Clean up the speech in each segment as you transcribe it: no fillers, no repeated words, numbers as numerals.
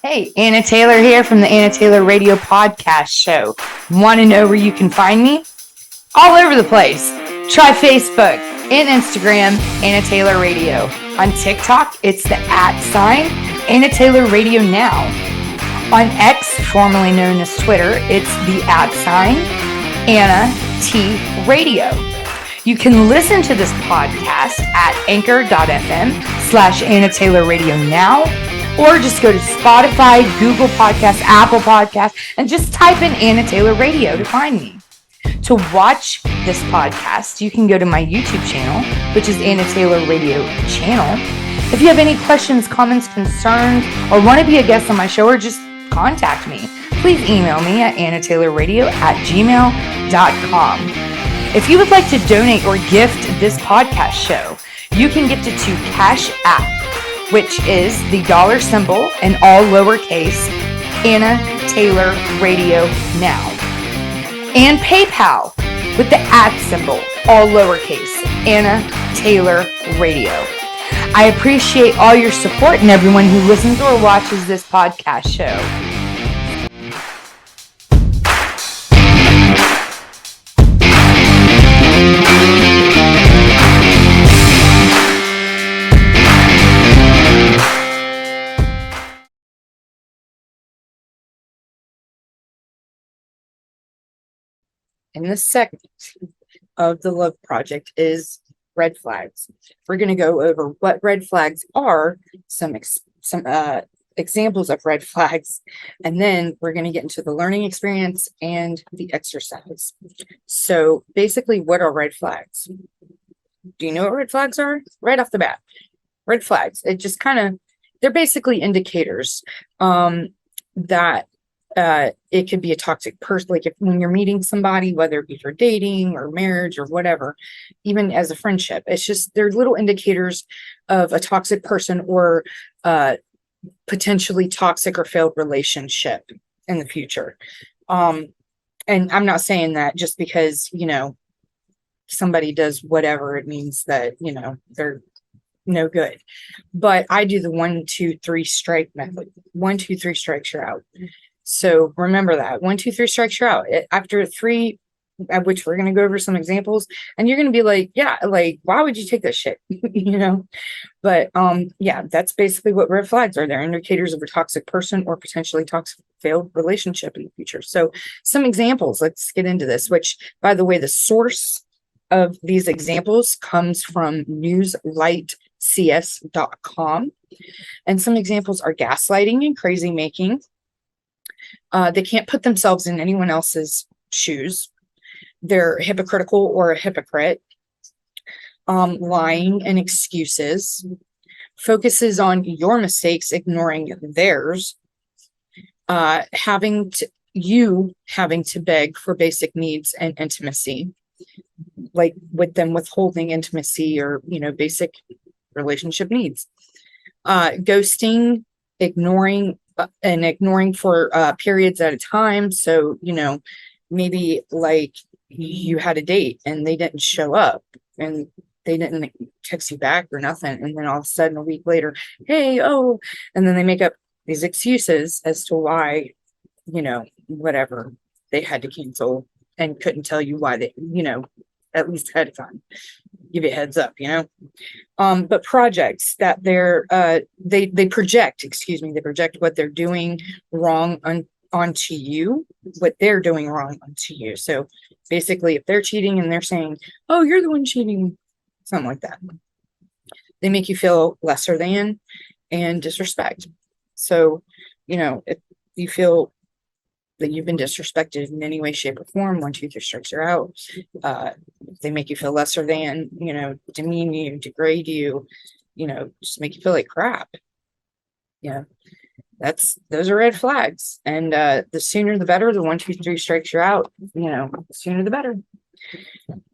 Hey, Anna Taylor here from the Anna Taylor Radio Podcast Show. Want to know where you can find me? All over the place. Try Facebook and Instagram, Anna Taylor Radio. On TikTok, it's the @ Anna Taylor Radio Now. On X, formerly known as Twitter, it's the @ Anna T Radio. You can listen to this podcast at anchor.fm/Anna Taylor Radio Now, or just go to Spotify, Google Podcasts, Apple Podcasts, and just type in Anna Taylor Radio to find me. To watch this podcast, you can go to my YouTube channel, which is Anna Taylor Radio Channel. If you have any questions, comments, concerns, or want to be a guest on my show, or just contact me, please email me at annataylorradio@gmail.com. If you would like to donate or gift this podcast show, you can gift it to Cash App, which is the $ symbol in all lowercase, Anna Taylor Radio Now. And PayPal with the @ symbol, all lowercase, Anna Taylor Radio. I appreciate all your support and everyone who listens or watches this podcast show. And the second of the love project is red flags. We're going to go over what red flags are, some examples of red flags, and then we're going to get into the learning experience and the exercise. So basically, what are red flags? Do you know what red flags are? Right off the bat, red flags, it just they're basically indicators that it could be a toxic person. Like when you're meeting somebody, whether it be for dating or marriage or whatever, even as a friendship, it's just, they're little indicators of a toxic person or potentially toxic or failed relationship in the future. And I'm not saying that just because, somebody does whatever, it means that, they're no good. But I do the 1, 2, 3 strike method. 1, 2, 3 strikes, you're out. So remember that 1, 2, 3 strikes, you're out. After 3, at which we're going to go over some examples, and you're going to be like, yeah, like, why would you take that shit? But yeah, that's basically what red flags are. They're indicators of a toxic person or potentially toxic failed relationship in the future. So some examples, let's get into this, which, by the way, the source of these examples comes from newslightcs.com. And some examples are gaslighting and crazy making. They can't put themselves in anyone else's shoes. They're hypocritical or a hypocrite. Lying and excuses. Focuses on your mistakes, ignoring theirs. Having to beg for basic needs and intimacy, like with them withholding intimacy or basic relationship needs. Ghosting, ignoring for periods at a time. So maybe like you had a date and they didn't show up and they didn't text you back or nothing, and then all of a sudden a week later, hey, oh, and then they make up these excuses as to why whatever they had to cancel and couldn't tell you why they at least ahead of time, give you a heads up, but projects that they project what they're doing wrong onto you, what they're doing wrong onto you. So basically, if they're cheating and they're saying, oh, you're the one cheating, something like that, they make you feel lesser than and disrespect. So if you feel that you've been disrespected in any way, shape, or form, 1, 2, 3 strikes, you're out. They make you feel lesser than, demean you, degrade you, just make you feel like crap. Those are red flags. And the sooner the better. The 1, 2, 3 strikes, you're out. The sooner the better.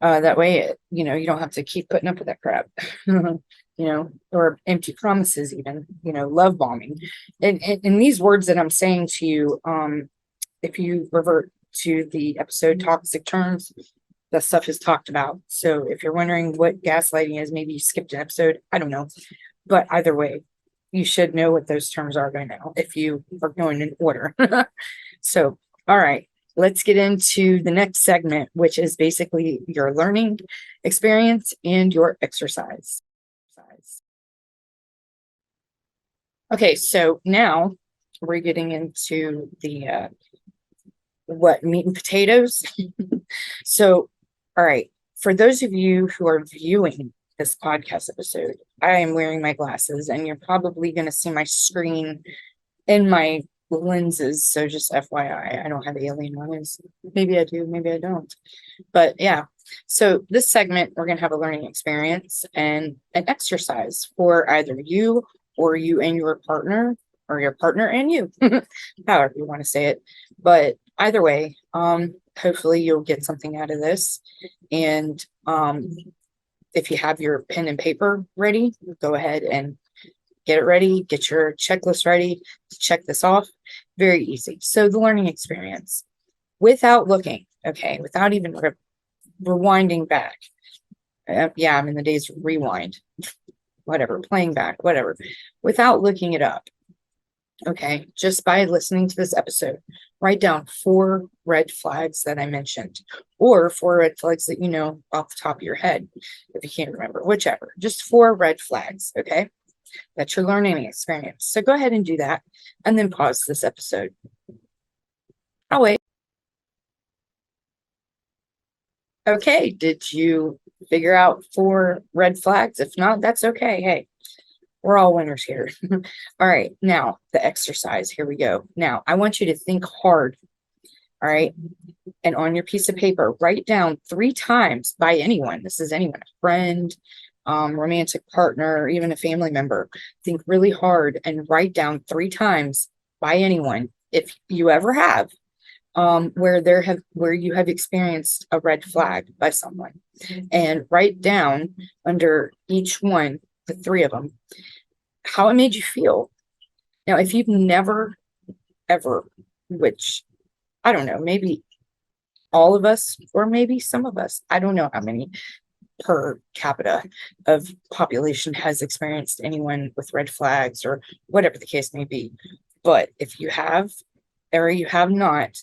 That way, you don't have to keep putting up with that crap. Or empty promises, even, love bombing. And these words that I'm saying to you, if you revert to the episode Toxic Terms, that stuff is talked about. So if you're wondering what gaslighting is, maybe you skipped an episode, I don't know. But either way, you should know what those terms are by now if you are going in order. So, all right, let's get into the next segment, which is basically your learning experience and your exercise. Okay, so now we're getting into the meat and potatoes. So, all right, for those of you who are viewing this podcast episode, I am wearing my glasses, and you're probably going to see my screen in my lenses. So just FYI, I don't have alien eyes. Maybe I do, maybe I don't. But yeah, so this segment, we're going to have a learning experience and an exercise for either you or you and your partner, or your partner and you, however you want to say it. But either way, hopefully you'll get something out of this. And if you have your pen and paper ready, go ahead and get it ready, get your checklist ready to check this off. Very easy. So the learning experience, without looking, okay, without even rewinding back. Yeah, I'm in the days of rewind, whatever, playing back, whatever, without looking it up. Okay, just by listening to this episode, write down 4 red flags that I mentioned, or 4 red flags that you know off the top of your head, if you can't remember, whichever. Just 4 red flags, okay? That's your learning experience. So go ahead and do that, and then pause this episode. I'll wait. Okay, did you figure out 4 red flags? If not, that's okay. Hey, we're all winners here. All right, now the exercise. Here we go. Now, I want you to think hard. All right, and on your piece of paper, write down 3 times by anyone. This is anyone, a friend, romantic partner, even a family member. Think really hard and write down 3 times by anyone, if you ever have, where you have experienced a red flag by someone, and write down under each one, the 3 of them, how it made you feel. Now, if you've never ever, which I don't know, maybe all of us, or maybe some of us, I don't know how many per capita of population has experienced anyone with red flags, or whatever the case may be. But if you have, or you have not,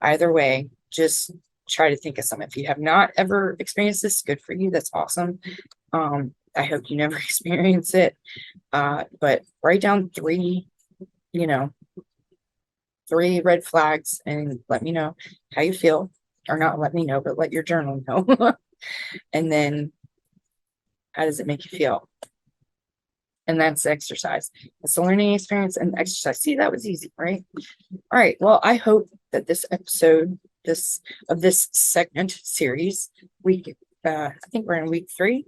either way, just try to think of some. If you have not ever experienced this, good for you. That's awesome. I hope you never experience it. But write down 3, 3 red flags, and let me know how you feel. Or not let me know, but let your journal know. And then how does it make you feel? And that's the exercise. It's the learning experience and the exercise. See, that was easy, right? All right. Well, I hope that this episode, of this segment series, I think we're in week 3.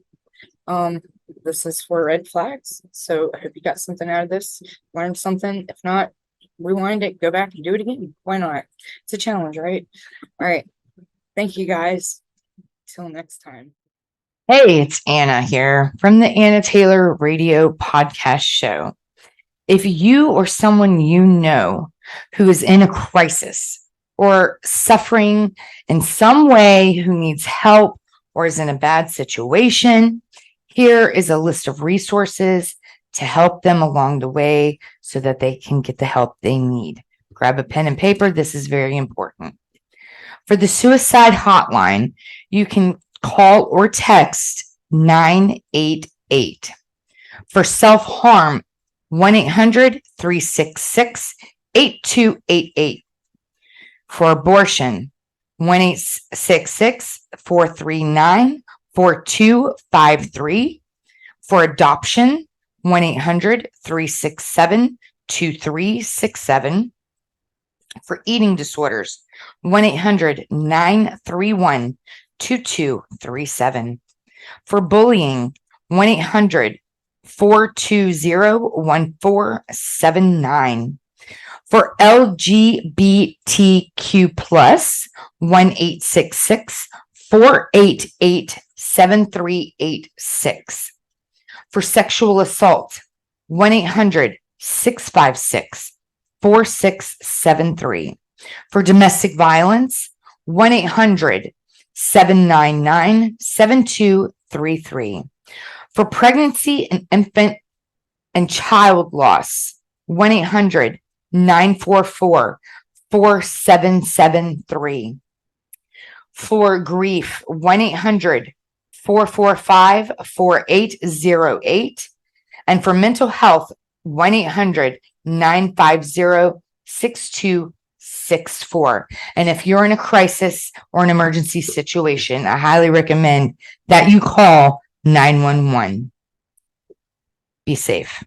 This is 4 red flags. So I hope you got something out of this, learned something. If not, rewind it, go back and do it again. Why not? It's a challenge, right? All right. Thank you guys. Till next time. Hey, it's Anna here from the Anna Taylor Radio Podcast Show. If you or someone you know who is in a crisis or suffering in some way, who needs help or is in a bad situation, here is a list of resources to help them along the way so that they can get the help they need. Grab a pen and paper. This is very important. For the suicide hotline, you can call or text 988. For self-harm, 1-800-366-8288. For abortion, 1-866-439-4253. For adoption, 1-800-367-2367. For eating disorders, 1-800-931-2237. For bullying, 1-800-420-1479. For LGBTQ+, 1-866-488-7386. For sexual assault, 1-800-656-4673. For domestic violence, 1-800-799-7233. For pregnancy and infant and child loss, 1-800-944-4773. For grief, 1-800-445-4808. And for mental health, 1-800-950-6264. And if you're in a crisis or an emergency situation, I highly recommend that you call 911. Be safe.